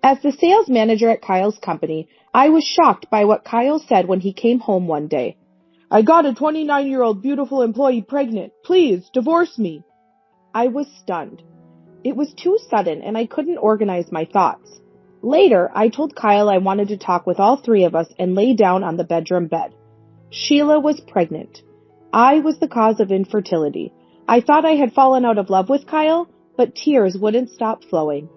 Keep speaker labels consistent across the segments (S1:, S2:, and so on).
S1: As the sales manager at Kyle's company, I was shocked by what Kyle said when he came home one day. "I got a 29-year-old beautiful employee pregnant. Please, divorce me." I was stunned. It was too sudden and I couldn't organize my thoughts. Later, I told Kyle I wanted to talk with all three of us and lay down on the bedroom bed. Sheila was pregnant. I was the cause of infertility. I thought I had fallen out of love with Kyle, but tears wouldn't stop flowing.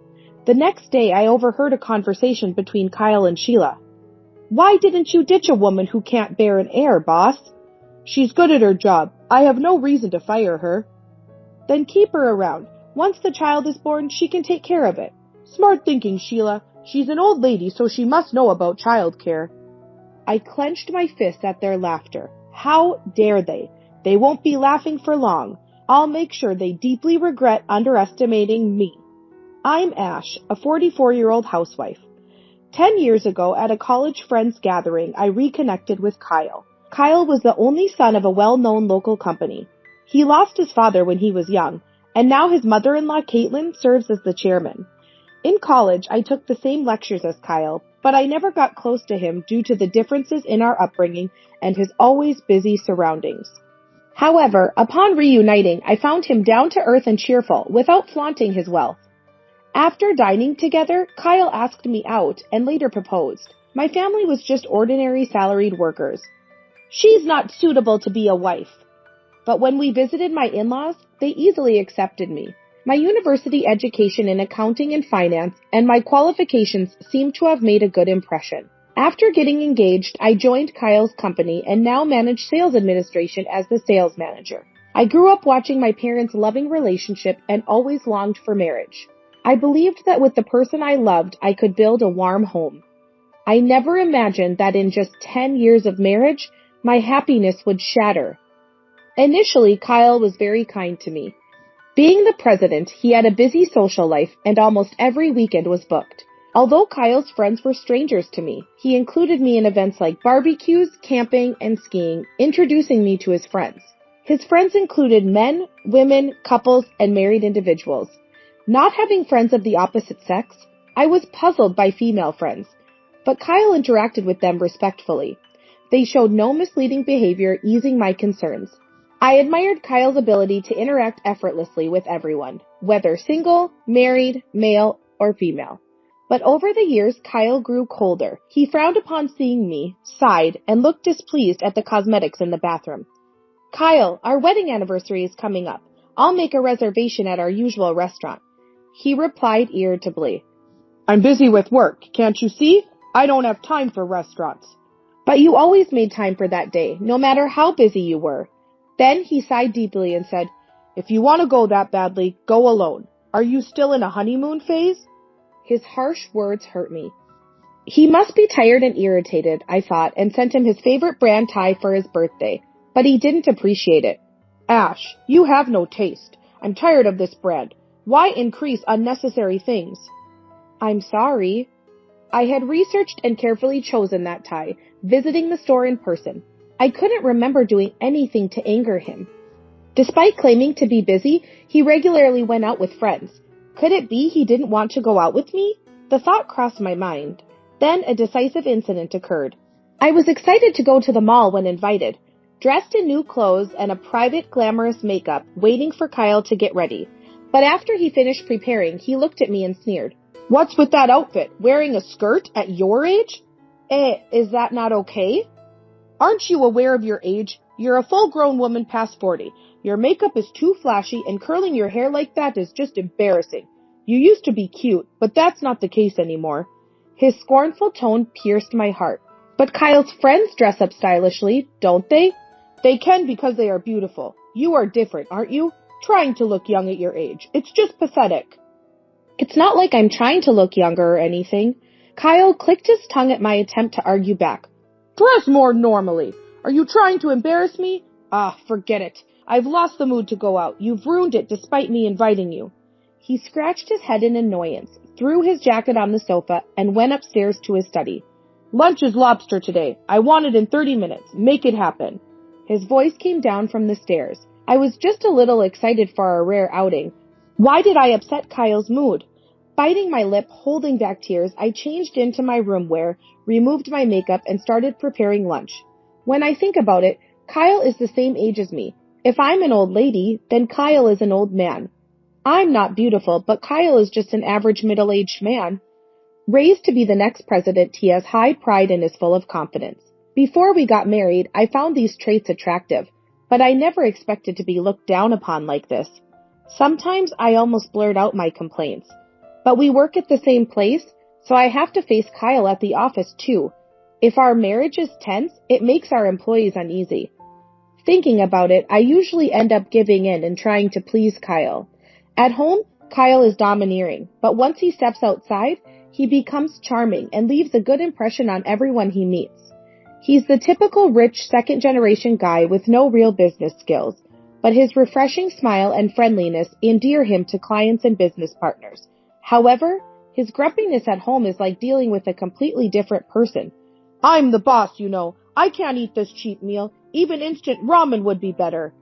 S1: The next day, I overheard a conversation between Kyle and Sheila. "Why didn't you ditch a woman who can't bear an heir, boss?" "She's good at her job. I have no reason to fire her." "Then keep her around. Once the child is born, she can take care of it." "Smart thinking, Sheila. She's an old lady, so she must know about childcare." I clenched my fists at their laughter. How dare they? They won't be laughing for long. I'll make sure they deeply regret underestimating me. I'm Ash, a 44-year-old housewife. 10 years ago, at a college friends gathering, I reconnected with Kyle. Kyle was the only son of a well-known local company. He lost his father when he was young, and now his mother-in-law, Caitlin, serves as the chairman. In college, I took the same lectures as Kyle, but I never got close to him due to the differences in our upbringing and his always busy surroundings. However, upon reuniting, I found him down-to-earth and cheerful, without flaunting his wealth. After dining together, Kyle asked me out and later proposed. My family was just ordinary salaried workers. "She's not suitable to be a wife." But when we visited my in-laws, they easily accepted me. My university education in accounting and finance and my qualifications seemed to have made a good impression. After getting engaged, I joined Kyle's company and now manage sales administration as the sales manager. I grew up watching my parents' loving relationship and always longed for marriage. I believed that with the person I loved, I could build a warm home. I never imagined that in just 10 years of marriage, my happiness would shatter. Initially, Kyle was very kind to me. Being the president, he had a busy social life and almost every weekend was booked. Although Kyle's friends were strangers to me, he included me in events like barbecues, camping, and skiing, introducing me to his friends. His friends included men, women, couples, and married individuals. Not having friends of the opposite sex, I was puzzled by female friends, but Kyle interacted with them respectfully. They showed no misleading behavior, easing my concerns. I admired Kyle's ability to interact effortlessly with everyone, whether single, married, male, or female. But over the years, Kyle grew colder. He frowned upon seeing me, sighed, and looked displeased at the cosmetics in the bathroom. "Kyle, our wedding anniversary is coming up. I'll make a reservation at our usual restaurant." He replied irritably, "I'm busy with work, can't you see? I don't have time for restaurants." "But you always made time for that day, no matter how busy you were." Then he sighed deeply and said, "If you want to go that badly, go alone. Are you still in a honeymoon phase?" His harsh words hurt me. He must be tired and irritated, I thought, and sent him his favorite brand tie for his birthday. But he didn't appreciate it. "Ash, you have no taste. I'm tired of this brand. Why increase unnecessary things?" "I'm sorry." I had researched and carefully chosen that tie, visiting the store in person. I couldn't remember doing anything to anger him. Despite claiming to be busy, he regularly went out with friends. Could it be he didn't want to go out with me? The thought crossed my mind. Then a decisive incident occurred. I was excited to go to the mall when invited, dressed in new clothes and a private glamorous makeup, waiting for Kyle to get ready. But after he finished preparing, he looked at me and sneered. "What's with that outfit? Wearing a skirt at your age? Is that not okay? Aren't you aware of your age? You're a full-grown woman past 40. Your makeup is too flashy and curling your hair like that is just embarrassing. You used to be cute, but that's not the case anymore." His scornful tone pierced my heart. But Kyle's friends dress up stylishly, don't they? They can because they are beautiful. You are different, aren't you? Trying to look young at your age. It's just pathetic. It's not like I'm trying to look younger or anything. Kyle clicked his tongue at my attempt to argue back. "Dress more normally. Are you trying to embarrass me? Forget it. I've lost the mood to go out. You've ruined it despite me inviting you." He scratched his head in annoyance, threw his jacket on the sofa, and went upstairs to his study. "Lunch is lobster today. I want it in 30 minutes. Make it happen." His voice came down from the stairs. I was just a little excited for our rare outing. Why did I upset Kyle's mood? Biting my lip, holding back tears, I changed into my room wear, removed my makeup, and started preparing lunch. When I think about it, Kyle is the same age as me. If I'm an old lady, then Kyle is an old man. I'm not beautiful, but Kyle is just an average middle-aged man. Raised to be the next president, he has high pride and is full of confidence. Before we got married, I found these traits attractive, but I never expected to be looked down upon like this. Sometimes I almost blurt out my complaints. But we work at the same place, so I have to face Kyle at the office too. If our marriage is tense, it makes our employees uneasy. Thinking about it, I usually end up giving in and trying to please Kyle. At home, Kyle is domineering, but once he steps outside, he becomes charming and leaves a good impression on everyone he meets. He's the typical rich second-generation guy with no real business skills, but his refreshing smile and friendliness endear him to clients and business partners. However, his grumpiness at home is like dealing with a completely different person. I'm the boss, you know. I can't eat this cheap meal. Even instant ramen would be better.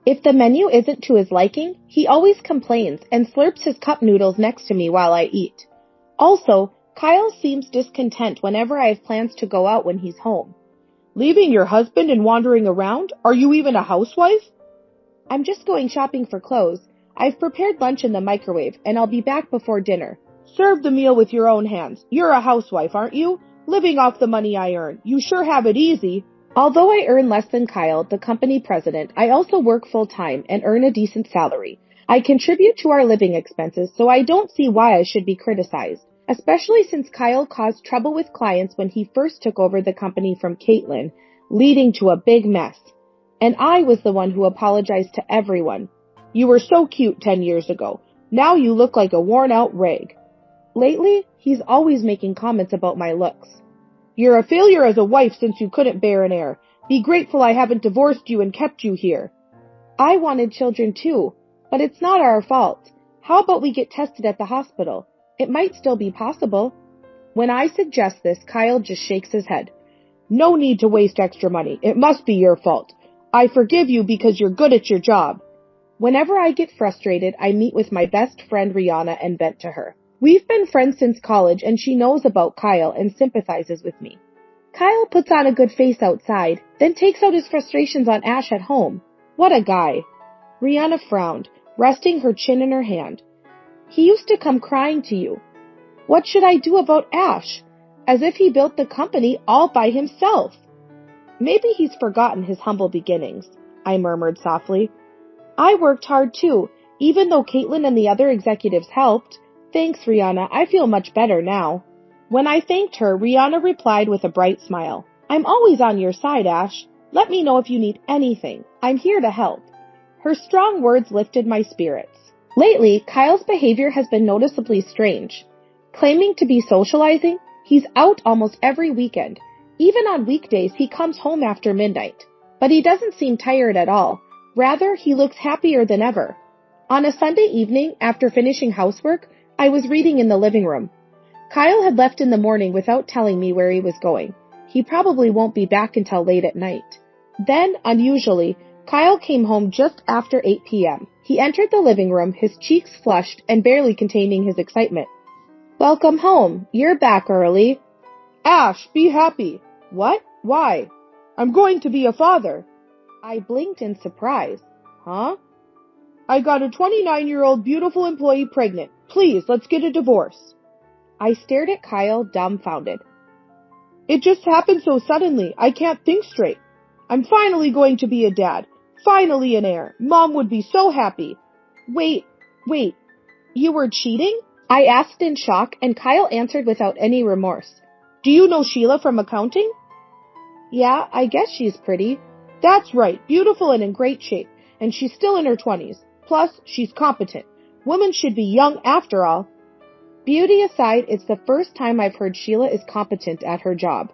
S1: If the menu isn't to his liking, he always complains and slurps his cup noodles next to me while I eat. Also, Kyle seems discontent whenever I have plans to go out when he's home. Leaving your husband and wandering around? Are you even a housewife? I'm just going shopping for clothes. I've prepared lunch in the microwave, and I'll be back before dinner. Serve the meal with your own hands. You're a housewife, aren't you? Living off the money I earn. You sure have it easy. Although I earn less than Kyle, the company president, I also work full-time and earn a decent salary. I contribute to our living expenses, so I don't see why I should be criticized, especially since Kyle caused trouble with clients when he first took over the company from Caitlin, leading to a big mess. And I was the one who apologized to everyone. You were so cute 10 years ago. Now you look like a worn-out rag. Lately, he's always making comments about my looks. You're a failure as a wife since you couldn't bear an heir. Be grateful I haven't divorced you and kept you here. I wanted children too, but it's not our fault. How about we get tested at the hospital? It might still be possible. When I suggest this, Kyle just shakes his head. No need to waste extra money. It must be your fault. I forgive you because you're good at your job. Whenever I get frustrated, I meet with my best friend Rihanna and vent to her. We've been friends since college and she knows about Kyle and sympathizes with me. Kyle puts on a good face outside, then takes out his frustrations on Ash at home. What a guy. Rihanna frowned, resting her chin in her hand. He used to come crying to you. What should I do about Ash? As if he built the company all by himself. Maybe he's forgotten his humble beginnings, I murmured softly. I worked hard too, even though Caitlin and the other executives helped. Thanks, Rihanna. I feel much better now. When I thanked her, Rihanna replied with a bright smile. I'm always on your side, Ash. Let me know if you need anything. I'm here to help. Her strong words lifted my spirits. Lately, Kyle's behavior has been noticeably strange. Claiming to be socializing, he's out almost every weekend. Even on weekdays, he comes home after midnight. But he doesn't seem tired at all. Rather, he looks happier than ever. On a Sunday evening, after finishing housework, I was reading in the living room. Kyle had left in the morning without telling me where he was going. He probably won't be back until late at night. Then, unusually, Kyle came home just after 8 p.m. He entered the living room, his cheeks flushed and barely containing his excitement. Welcome home. You're back early. Ash, be happy. What? Why? I'm going to be a father. I blinked in surprise. Huh? I got a 29-year-old beautiful employee pregnant. Please, let's get a divorce. I stared at Kyle, dumbfounded. It just happened so suddenly. I can't think straight. I'm finally going to be a dad. Finally an heir. Mom would be so happy. Wait. You were cheating? I asked in shock, and Kyle answered without any remorse. Do you know Sheila from accounting? Yeah, I guess she's pretty. That's right, beautiful and in great shape, and she's still in her 20s. Plus, she's competent. Women should be young after all. Beauty aside, it's the first time I've heard Sheila is competent at her job.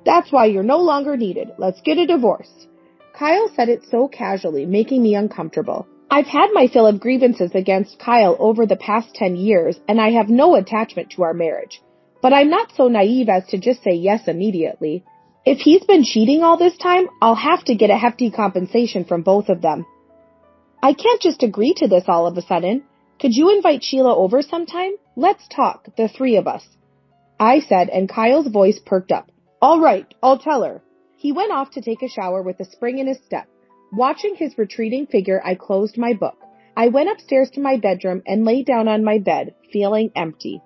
S1: That's why you're no longer needed. Let's get a divorce. Kyle said it so casually, making me uncomfortable. I've had my fill of grievances against Kyle over the past 10 years, and I have no attachment to our marriage. But I'm not so naive as to just say yes immediately. If he's been cheating all this time, I'll have to get a hefty compensation from both of them. I can't just agree to this all of a sudden. Could you invite Sheila over sometime? Let's talk, the three of us. I said, and Kyle's voice perked up. All right, I'll tell her. He went off to take a shower with a spring in his step. Watching his retreating figure, I closed my book. I went upstairs to my bedroom and lay down on my bed, feeling empty.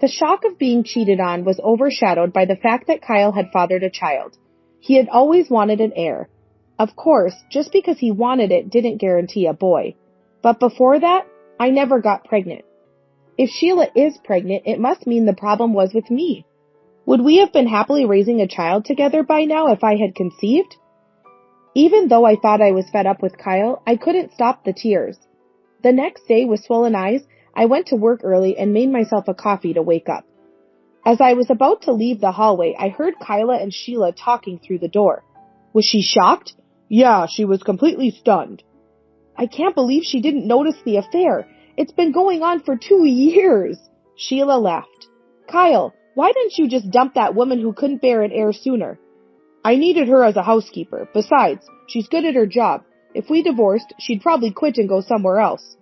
S1: The shock of being cheated on was overshadowed by the fact that Kyle had fathered a child. He had always wanted an heir. Of course, just because he wanted it didn't guarantee a boy. But before that, I never got pregnant. If Sheila is pregnant, it must mean the problem was with me. Would we have been happily raising a child together by now if I had conceived? Even though I thought I was fed up with Kyle, I couldn't stop the tears. The next day, with swollen eyes, I went to work early and made myself a coffee to wake up. As I was about to leave the hallway, I heard Kyla and Sheila talking through the door. Was she shocked? Yeah, she was completely stunned. I can't believe she didn't notice the affair. It's been going on for 2 years. Sheila laughed. Kyle, why didn't you just dump that woman who couldn't bear an heir sooner? I needed her as a housekeeper. Besides, she's good at her job. If we divorced, she'd probably quit and go somewhere else.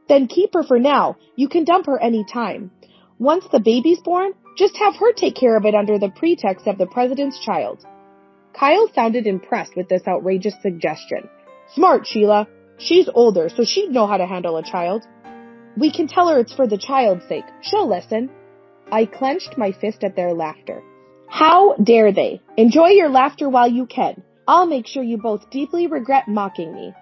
S1: Then keep her for now. You can dump her any time. Once the baby's born, just have her take care of it under the pretext of the president's child. Kyle sounded impressed with this outrageous suggestion. Smart, Sheila. She's older, so she'd know how to handle a child. We can tell her it's for the child's sake. She'll listen. I clenched my fist at their laughter. How dare they? Enjoy your laughter while you can. I'll make sure you both deeply regret mocking me.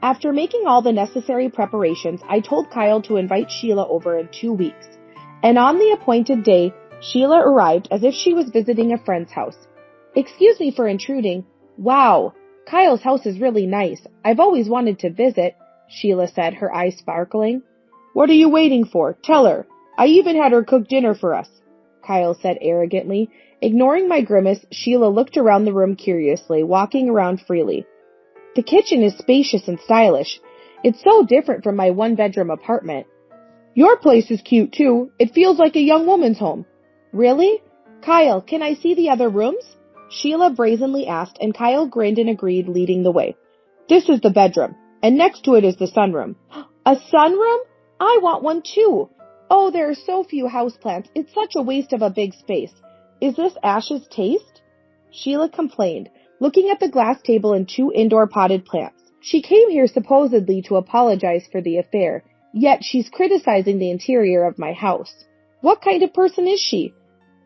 S1: After making all the necessary preparations, I told Kyle to invite Sheila over in 2 weeks. And on the appointed day, Sheila arrived as if she was visiting a friend's house. Excuse me for intruding. Wow, Kyle's house is really nice. I've always wanted to visit, Sheila said, her eyes sparkling. What are you waiting for? Tell her. I even had her cook dinner for us, Kyle said arrogantly. Ignoring my grimace, Sheila looked around the room curiously, walking around freely. The kitchen is spacious and stylish. It's so different from my one-bedroom apartment. Your place is cute, too. It feels like a young woman's home. Really? Kyle, can I see the other rooms? Sheila brazenly asked, and Kyle grinned and agreed, leading the way. This is the bedroom, and next to it is the sunroom. A sunroom? I want one, too. Oh, there are so few houseplants. It's such a waste of a big space. Is this Ash's taste? Sheila complained, looking at the glass table and 2 indoor potted plants. She came here supposedly to apologize for the affair, yet she's criticizing the interior of my house. What kind of person is she?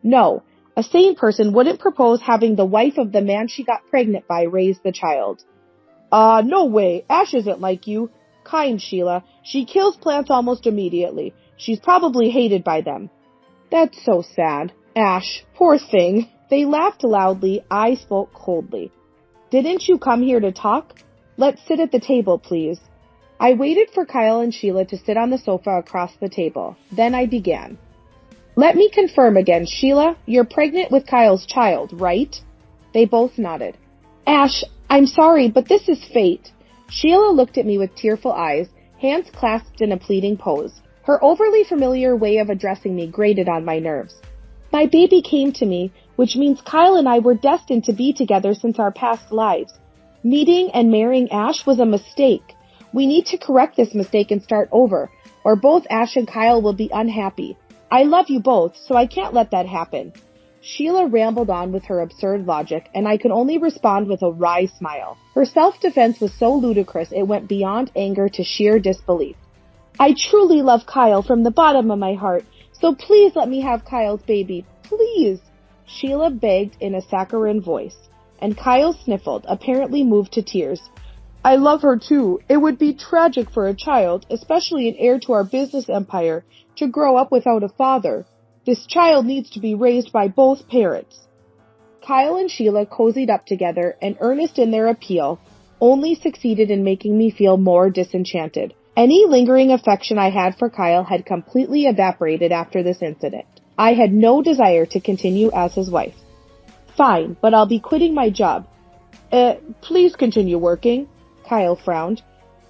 S1: No, a sane person wouldn't propose having the wife of the man she got pregnant by raise the child. No way. Ash isn't like you. Kind, Sheila. She kills plants almost immediately. She's probably hated by them. That's so sad. Ash, poor thing. They laughed loudly. I spoke coldly. Didn't you come here to talk? Let's sit at the table, please. I waited for Kyle and Sheila to sit on the sofa across the table. Then I began. Let me confirm again, Sheila, you're pregnant with Kyle's child, right? They both nodded. Ash, I'm sorry, but this is fate. Sheila looked at me with tearful eyes, hands clasped in a pleading pose. Her overly familiar way of addressing me grated on my nerves. My baby came to me, which means Kyle and I were destined to be together since our past lives. Meeting and marrying Ash was a mistake. We need to correct this mistake and start over, or both Ash and Kyle will be unhappy. I love you both, so I can't let that happen. Sheila rambled on with her absurd logic, and I could only respond with a wry smile. Her self-defense was so ludicrous it went beyond anger to sheer disbelief. I truly love Kyle from the bottom of my heart, so please let me have Kyle's baby, please, Sheila begged in a saccharine voice, and Kyle sniffled, apparently moved to tears. I love her too. It would be tragic for a child, especially an heir to our business empire, to grow up without a father. This child needs to be raised by both parents. Kyle and Sheila cozied up together, and earnest in their appeal, only succeeded in making me feel more disenchanted. Any lingering affection I had for Kyle had completely evaporated after this incident. I had no desire to continue as his wife. Fine, but I'll be quitting my job. Please continue working, Kyle frowned.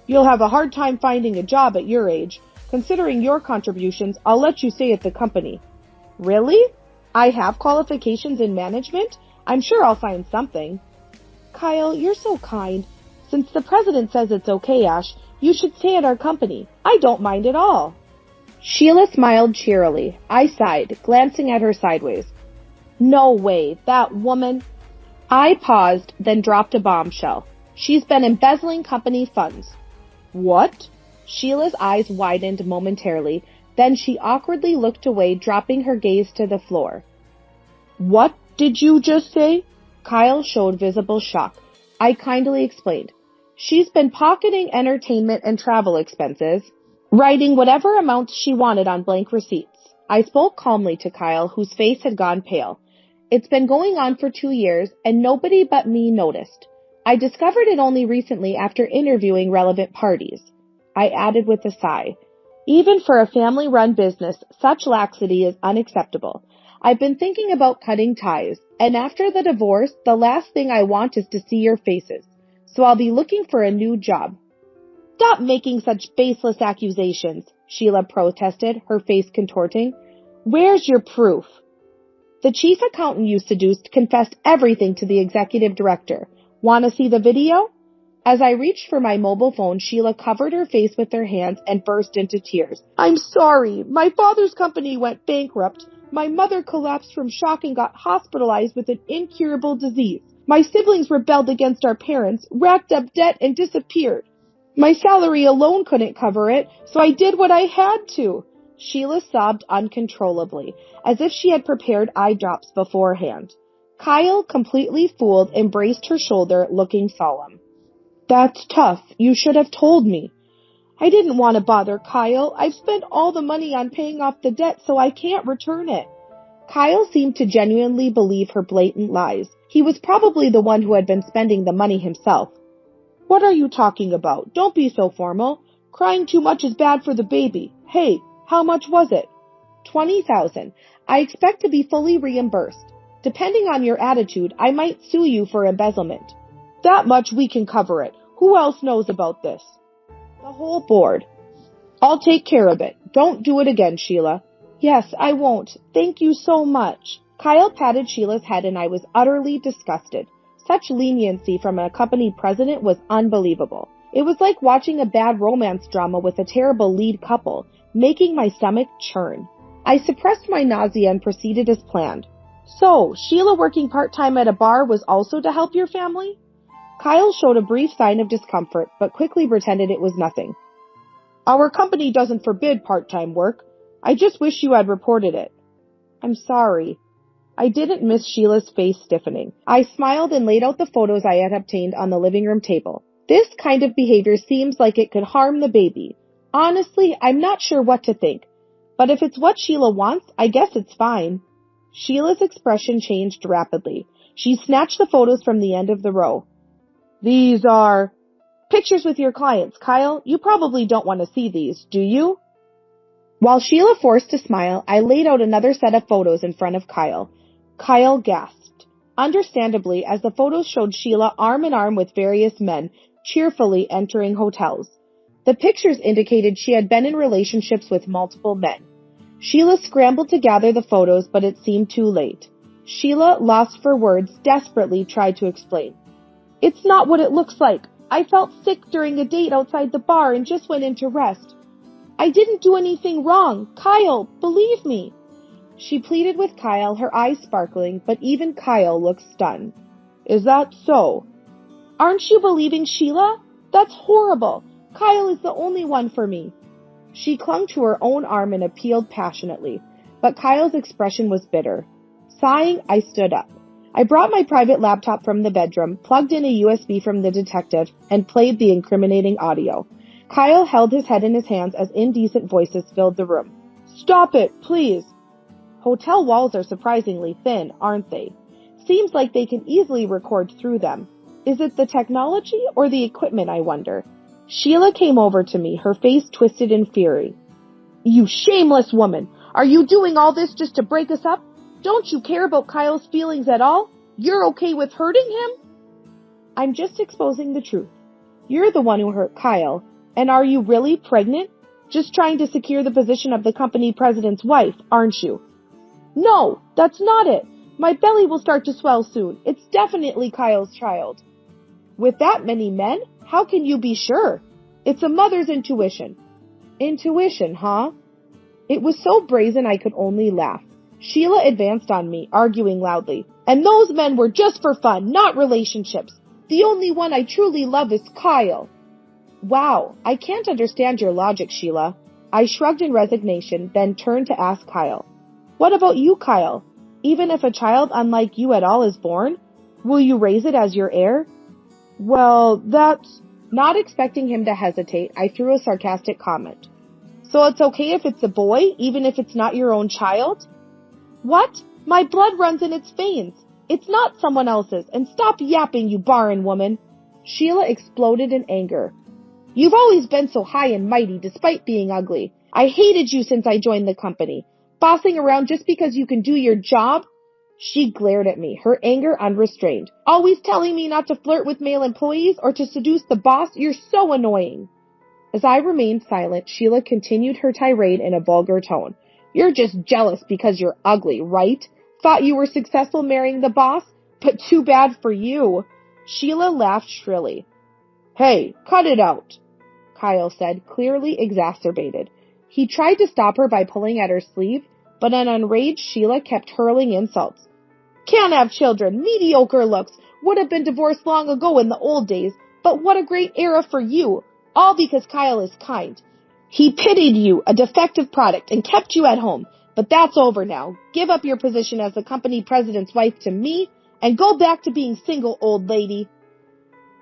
S1: You'll have a hard time finding a job at your age. Considering your contributions, I'll let you stay at the company. Really? I have qualifications in management? I'm sure I'll find something. Kyle, you're so kind. Since the president says it's okay, Ash, You should stay at our company. I don't mind at all. Sheila smiled cheerily. I sighed, glancing at her sideways. No way, that woman. I paused, then dropped a bombshell. She's been embezzling company funds. What? Sheila's eyes widened momentarily, then she awkwardly looked away, dropping her gaze to the floor. What did you just say? Kyle showed visible shock. I kindly explained. She's been pocketing entertainment and travel expenses, writing whatever amounts she wanted on blank receipts. I spoke calmly to Kyle, whose face had gone pale. It's been going on for 2 years, and nobody but me noticed. I discovered it only recently after interviewing relevant parties. I added with a sigh. Even for a family-run business, such laxity is unacceptable. I've been thinking about cutting ties, and after the divorce, the last thing I want is to see your faces. So I'll be looking for a new job. Stop making such baseless accusations, Sheila protested, her face contorting. Where's your proof? The chief accountant you seduced confessed everything to the executive director. Want to see the video? As I reached for my mobile phone, Sheila covered her face with her hands and burst into tears. I'm sorry. My father's company went bankrupt. My mother collapsed from shock and got hospitalized with an incurable disease. My siblings rebelled against our parents, racked up debt, and disappeared. My salary alone couldn't cover it, so I did what I had to. Sheila sobbed uncontrollably, as if she had prepared eye drops beforehand. Kyle, completely fooled, embraced her shoulder, looking solemn. That's tough. You should have told me. I didn't want to bother Kyle. I've spent all the money on paying off the debt, so I can't return it. Kyle seemed to genuinely believe her blatant lies. He was probably the one who had been spending the money himself. What are you talking about? Don't be so formal. Crying too much is bad for the baby. Hey, how much was it? $20,000. I expect to be fully reimbursed. Depending on your attitude, I might sue you for embezzlement. That much we can cover it. Who else knows about this? The whole board. I'll take care of it. Don't do it again, Sheila. Yes, I won't. Thank you so much. Kyle patted Sheila's head and I was utterly disgusted. Such leniency from a company president was unbelievable. It was like watching a bad romance drama with a terrible lead couple, making my stomach churn. I suppressed my nausea and proceeded as planned. So, Sheila working part-time at a bar was also to help your family? Kyle showed a brief sign of discomfort, but quickly pretended it was nothing. Our company doesn't forbid part-time work. I just wish you had reported it. I'm sorry. I didn't miss Sheila's face stiffening. I smiled and laid out the photos I had obtained on the living room table. This kind of behavior seems like it could harm the baby. Honestly, I'm not sure what to think. But if it's what Sheila wants, I guess it's fine. Sheila's expression changed rapidly. She snatched the photos from the end of the row. These are pictures with your clients, Kyle. You probably don't want to see these, do you? While Sheila forced a smile, I laid out another set of photos in front of Kyle. Kyle gasped, understandably, as the photos showed Sheila arm in arm with various men, cheerfully entering hotels. The pictures indicated she had been in relationships with multiple men. Sheila scrambled to gather the photos, but it seemed too late. Sheila, lost for words, desperately tried to explain. It's not what it looks like. I felt sick during a date outside the bar and just went in to rest. I didn't do anything wrong. Kyle, believe me. She pleaded with Kyle, her eyes sparkling, but even Kyle looked stunned. Is that so? Aren't you believing Sheila? That's horrible. Kyle is the only one for me. She clung to her own arm and appealed passionately, but Kyle's expression was bitter. Sighing, I stood up. I brought my private laptop from the bedroom, plugged in a USB from the detective, and played the incriminating audio. Kyle held his head in his hands as indecent voices filled the room. Stop it, please. Hotel walls are surprisingly thin, aren't they? Seems like they can easily record through them. Is it the technology or the equipment, I wonder? Sheila came over to me, her face twisted in fury. You shameless woman! Are you doing all this just to break us up? Don't you care about Kyle's feelings at all? You're okay with hurting him? I'm just exposing the truth. You're the one who hurt Kyle. And are you really pregnant? Just trying to secure the position of the company president's wife, aren't you? No, that's not it. My belly will start to swell soon. It's definitely Kyle's child. With that many men, how can you be sure? It's a mother's intuition. Intuition, huh? It was so brazen I could only laugh. Sheila advanced on me, arguing loudly. And those men were just for fun, not relationships. The only one I truly love is Kyle. Wow, I can't understand your logic, Sheila. I shrugged in resignation, then turned to ask Kyle. What about you, Kyle? Even if a child unlike you at all is born, will you raise it as your heir? Well, that's... Not expecting him to hesitate, I threw a sarcastic comment. So it's okay if it's a boy, even if it's not your own child? What? My blood runs in its veins. It's not someone else's, and stop yapping, you barren woman. Sheila exploded in anger. You've always been so high and mighty despite being ugly. I hated you since I joined the company. Bossing around just because you can do your job? She glared at me, her anger unrestrained. Always telling me not to flirt with male employees or to seduce the boss? You're so annoying. As I remained silent, Sheila continued her tirade in a vulgar tone. You're just jealous because you're ugly, right? Thought you were successful marrying the boss? But too bad for you. Sheila laughed shrilly. Hey, cut it out, Kyle said, clearly exacerbated. He tried to stop her by pulling at her sleeve, but an enraged Sheila kept hurling insults. Can't have children, mediocre looks, would have been divorced long ago in the old days, but what a great era for you, all because Kyle is kind. He pitied you, a defective product, and kept you at home, but that's over now. Give up your position as the company president's wife to me, and go back to being single, old lady.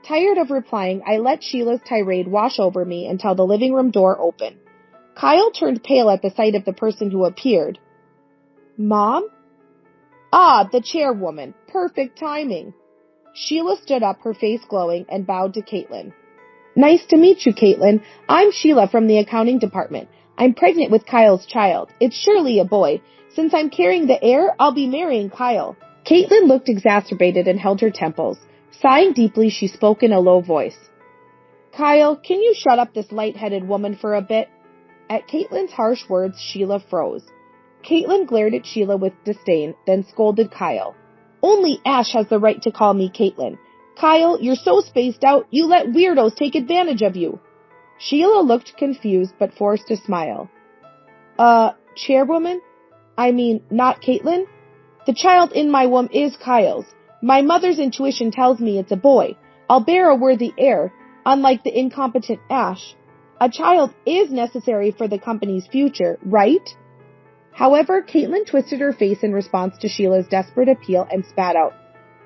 S1: Tired of replying, I let Sheila's tirade wash over me until the living room door opened. Kyle turned pale at the sight of the person who appeared. Mom? Ah, the chairwoman. Perfect timing. Sheila stood up, her face glowing, and bowed to Caitlin. Nice to meet you, Caitlin. I'm Sheila from the accounting department. I'm pregnant with Kyle's child. It's surely a boy. Since I'm carrying the heir, I'll be marrying Kyle. Caitlin looked exacerbated and held her temples. Sighing deeply, she spoke in a low voice. Kyle, can you shut up this light-headed woman for a bit? At Caitlin's harsh words, Sheila froze. Caitlin glared at Sheila with disdain, then scolded Kyle. Only Ash has the right to call me Caitlin. Kyle, you're so spaced out, you let weirdos take advantage of you. Sheila looked confused, but forced a smile. Chairwoman? I mean, not Caitlin? The child in my womb is Kyle's. My mother's intuition tells me it's a boy. I'll bear a worthy heir, unlike the incompetent Ash. A child is necessary for the company's future, right? However, Caitlin twisted her face in response to Sheila's desperate appeal and spat out.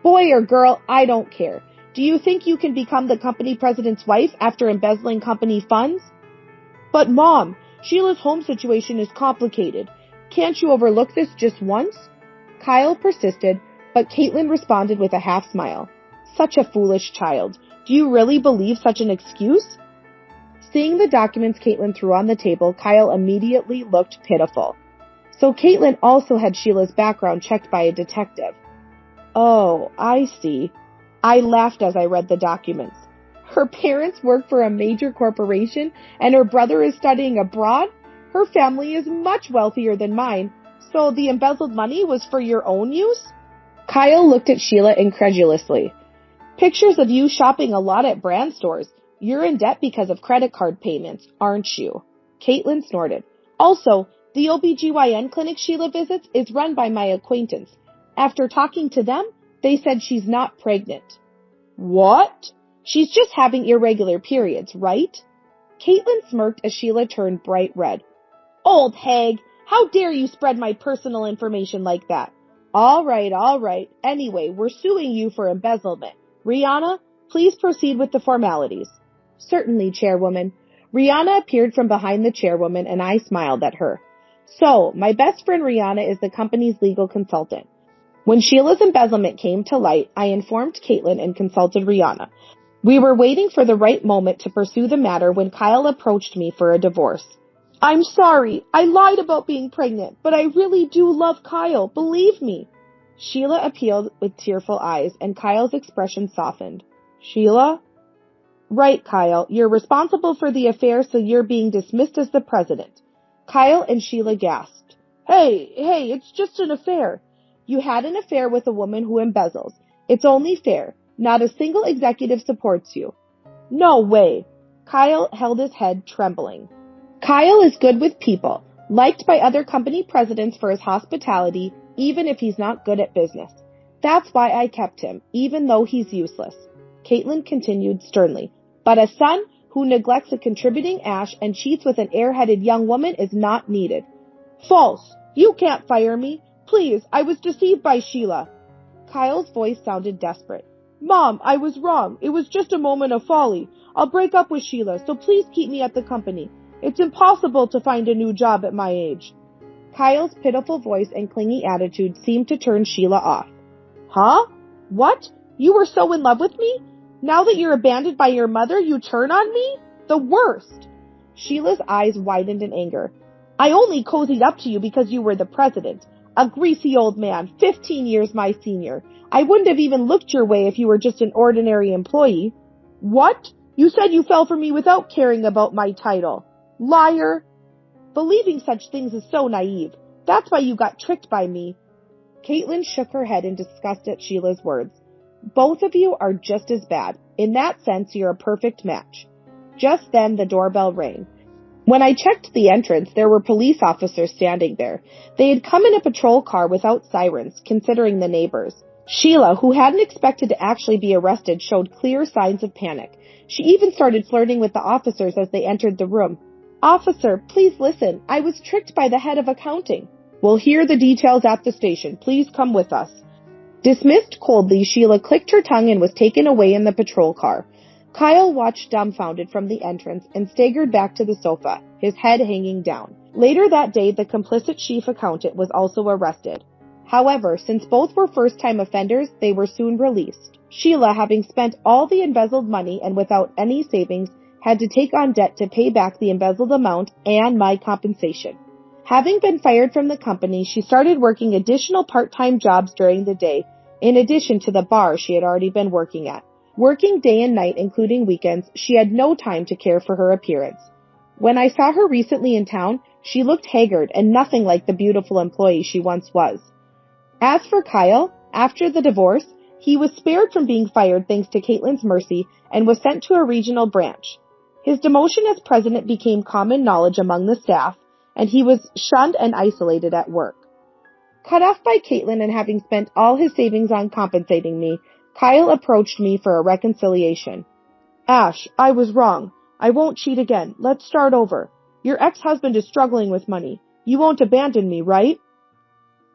S1: Boy or girl, I don't care. Do you think you can become the company president's wife after embezzling company funds? But Mom, Sheila's home situation is complicated. Can't you overlook this just once? Kyle persisted, but Caitlin responded with a half smile. Such a foolish child. Do you really believe such an excuse? Seeing the documents Caitlin threw on the table, Kyle immediately looked pitiful. So Caitlin also had Sheila's background checked by a detective. Oh, I see. I laughed as I read the documents. Her parents work for a major corporation and her brother is studying abroad? Her family is much wealthier than mine, so the embezzled money was for your own use? Kyle looked at Sheila incredulously. Pictures of you shopping a lot at brand stores. You're in debt because of credit card payments, aren't you? Caitlin snorted. Also, the OBGYN clinic Sheila visits is run by my acquaintance. After talking to them, they said she's not pregnant. What? She's just having irregular periods, right? Caitlin smirked as Sheila turned bright red. Old hag, how dare you spread my personal information like that? All right. Anyway, we're suing you for embezzlement. Rihanna, please proceed with the formalities. Certainly, Chairwoman. Rihanna appeared from behind the chairwoman and I smiled at her. So, my best friend Rihanna is the company's legal consultant. When Sheila's embezzlement came to light, I informed Caitlin and consulted Rihanna. We were waiting for the right moment to pursue the matter when Kyle approached me for a divorce. I'm sorry, I lied about being pregnant, but I really do love Kyle, believe me. Sheila appealed with tearful eyes, and Kyle's expression softened. Sheila? Right, Kyle, you're responsible for the affair, so you're being dismissed as the president. Kyle and Sheila gasped. Hey, it's just an affair. You had an affair with a woman who embezzles. It's only fair. Not a single executive supports you. No way. Kyle held his head, trembling. Kyle is good with people, liked by other company presidents for his hospitality, even if he's not good at business. That's why I kept him, even though he's useless. Caitlin continued sternly. But a son who neglects a contributing ash and cheats with an airheaded young woman is not needed. False! You can't fire me! Please, I was deceived by Sheila. Kyle's voice sounded desperate. Mom, I was wrong. It was just a moment of folly. I'll break up with Sheila, so please keep me at the company. It's impossible to find a new job at my age. Kyle's pitiful voice and clingy attitude seemed to turn Sheila off. Huh? What? You were so in love with me? Now that you're abandoned by your mother, you turn on me? The worst! Sheila's eyes widened in anger. I only cozied up to you because you were the president. A greasy old man, 15 years my senior. I wouldn't have even looked your way if you were just an ordinary employee. What? You said you fell for me without caring about my title. Liar! Believing such things is so naive. That's why you got tricked by me. Caitlin shook her head in disgust at Sheila's words. Both of you are just as bad. In that sense, you're a perfect match. Just then, the doorbell rang. When I checked the entrance, there were police officers standing there. They had come in a patrol car without sirens, considering the neighbors. Sheila, who hadn't expected to actually be arrested, showed clear signs of panic. She even started flirting with the officers as they entered the room. Officer, please listen. I was tricked by the head of accounting. We'll hear the details at the station. Please come with us. Dismissed coldly, Sheila clicked her tongue and was taken away in the patrol car. Kyle watched dumbfounded from the entrance and staggered back to the sofa, his head hanging down. Later that day, the complicit chief accountant was also arrested. However, since both were first-time offenders, they were soon released. Sheila, having spent all the embezzled money and without any savings, had to take on debt to pay back the embezzled amount and my compensation. Having been fired from the company, she started working additional part-time jobs during the day, in addition to the bar she had already been working at. Working day and night, including weekends, she had no time to care for her appearance. When I saw her recently in town, she looked haggard and nothing like the beautiful employee she once was. As for Kyle, after the divorce, he was spared from being fired thanks to Caitlin's mercy and was sent to a regional branch. His demotion as president became common knowledge among the staff, and he was shunned and isolated at work. Cut off by Caitlin and having spent all his savings on compensating me, Kyle approached me for a reconciliation. Ash, I was wrong. I won't cheat again. Let's start over. Your ex-husband is struggling with money. You won't abandon me, right?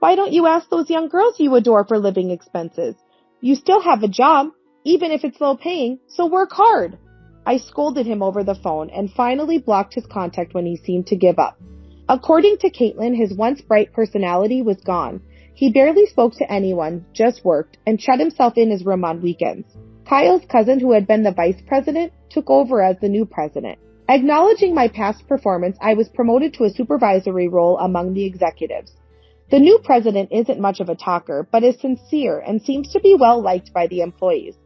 S1: Why don't you ask those young girls you adore for living expenses? You still have a job, even if it's low paying, so work hard. I scolded him over the phone and finally blocked his contact when he seemed to give up. According to Caitlin, his once bright personality was gone. He barely spoke to anyone, just worked, and shut himself in his room on weekends. Kyle's cousin, who had been the vice president, took over as the new president. Acknowledging my past performance, I was promoted to a supervisory role among the executives. The new president isn't much of a talker, but is sincere and seems to be well liked by the employees.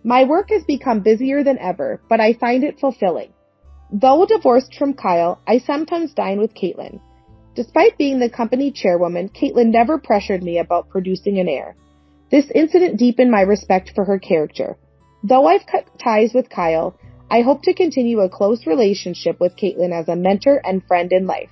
S1: My work has become busier than ever, but I find it fulfilling. Though divorced from Kyle, I sometimes dine with Caitlin. Despite being the company chairwoman, Caitlin never pressured me about producing an heir. This incident deepened my respect for her character. Though I've cut ties with Kyle, I hope to continue a close relationship with Caitlin as a mentor and friend in life.